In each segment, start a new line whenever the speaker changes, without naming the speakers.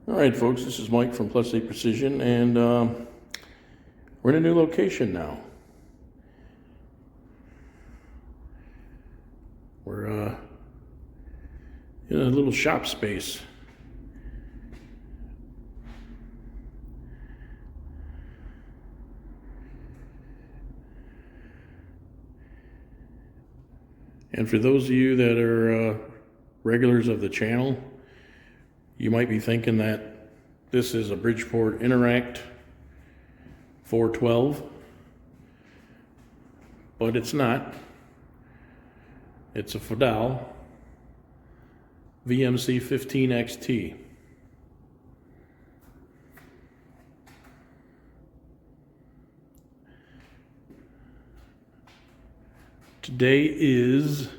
All right, folks, this is Mike from Plus 8 Precision, and we're in a new location now. We're in a little shop space. And for those of you that are regulars of the channel, you might be thinking that this is a Bridgeport Interact 412, but it's not. It's a Fadal VMC 15XT. Today is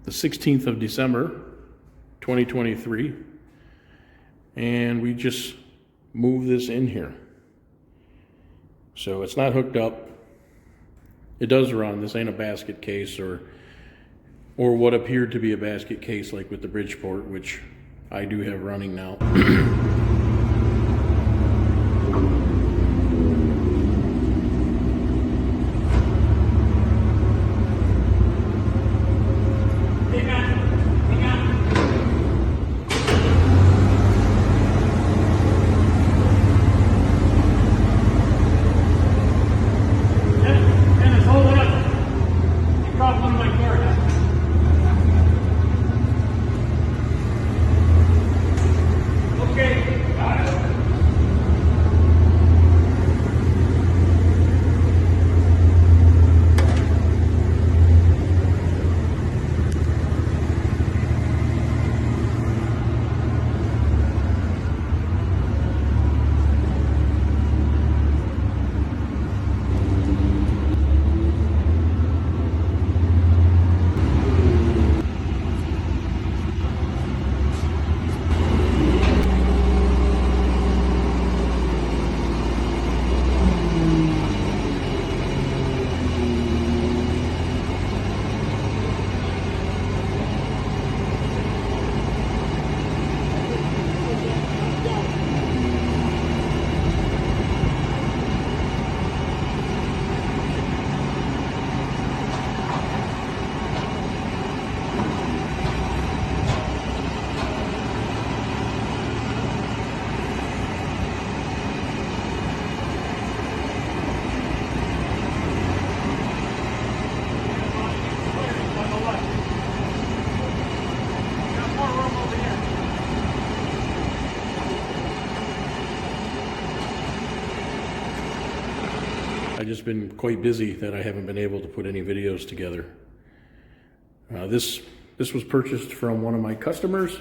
the 16th of December, 2023, and we just moved this in here. So it's not hooked up. It does run. This ain't a basket case or what appeared to be a basket case like with the Bridgeport, which I do have running now. I've just been quite busy that I haven't been able to put any videos together. This was purchased from one of my customers.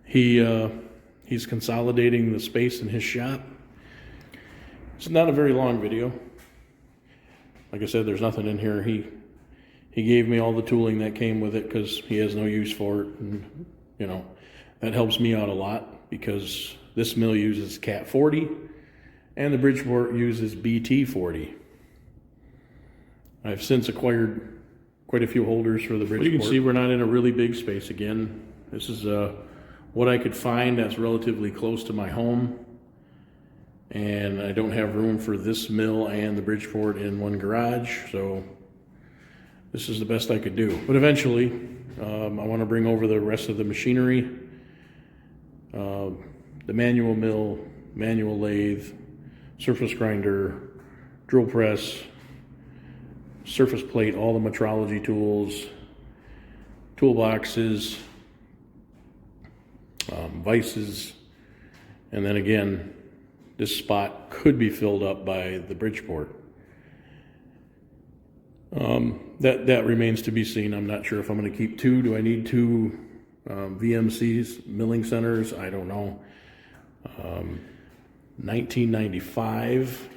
He's consolidating the space in his shop. It's not a very long video. Like I said, there's nothing in here. He gave me all the tooling that came with it because he has no use for it, and you know that helps me out a lot because this mill uses Cat 40. And the Bridgeport uses BT 40. I've since acquired quite a few holders for the Bridgeport. Well, you can see we're not in a really big space again. This is what I could find that's relatively close to my home. And I don't have room for this mill and the Bridgeport in one garage, so this is the best I could do. But eventually, I want to bring over the rest of the machinery, the manual mill, manual lathe, surface grinder, drill press, surface plate, all the metrology tools, toolboxes, vices, and then again, this spot could be filled up by the Bridgeport. That remains to be seen. I'm not sure if I'm going to keep two. Do I need two VMCs, milling centers? I don't know. 1995,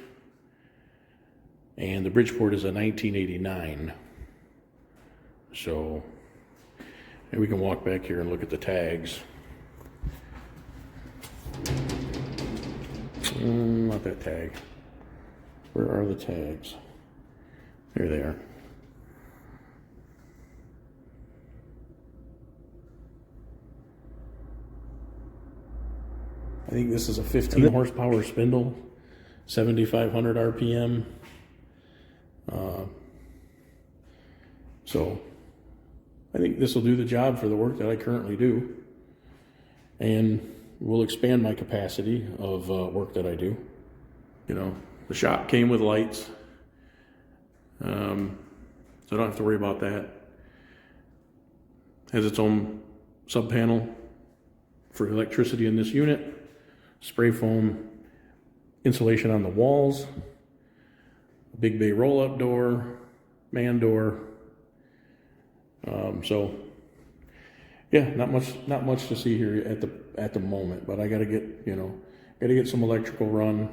and the Bridgeport is a 1989. So, and we can walk back here and look at the tags. Not that tag. Where are the tags? There they are. 'Cause I think this is a 15 horsepower spindle, 7,500 RPM. So I think this will do the job for the work that I currently do, and will expand my capacity of work that I do. You know, the shop came with lights, so I don't have to worry about that. Has its own sub panel for electricity in this unit, spray foam insulation on the walls, a big bay roll-up door, man door. So yeah, not much to see here at the moment, but I got to get some electrical run.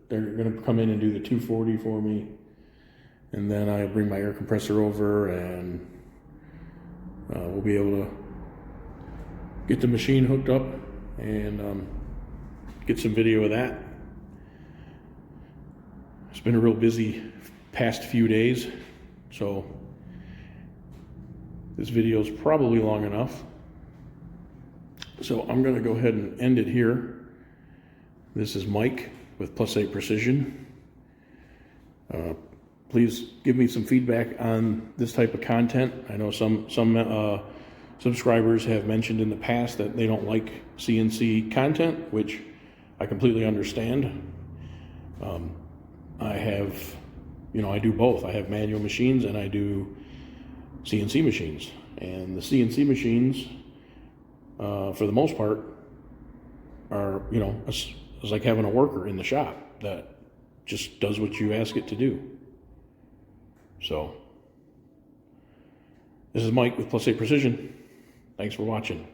They're going to come in and do the 240 for me, and then I bring my air compressor over, and we'll be able to get the machine hooked up and get some video of that. It's been a real busy past few days, so this video is probably long enough. So I'm going to go ahead and end it here. This is Mike with +8 Precision. Please give me some feedback on this type of content. I know some subscribers have mentioned in the past that they don't like CNC content, which I completely understand. I do both. I have manual machines and I do CNC machines. And the CNC machines, for the most part, are, it's like having a worker in the shop that just does what you ask it to do. So, this is Mike with +8 Precision. Thanks for watching.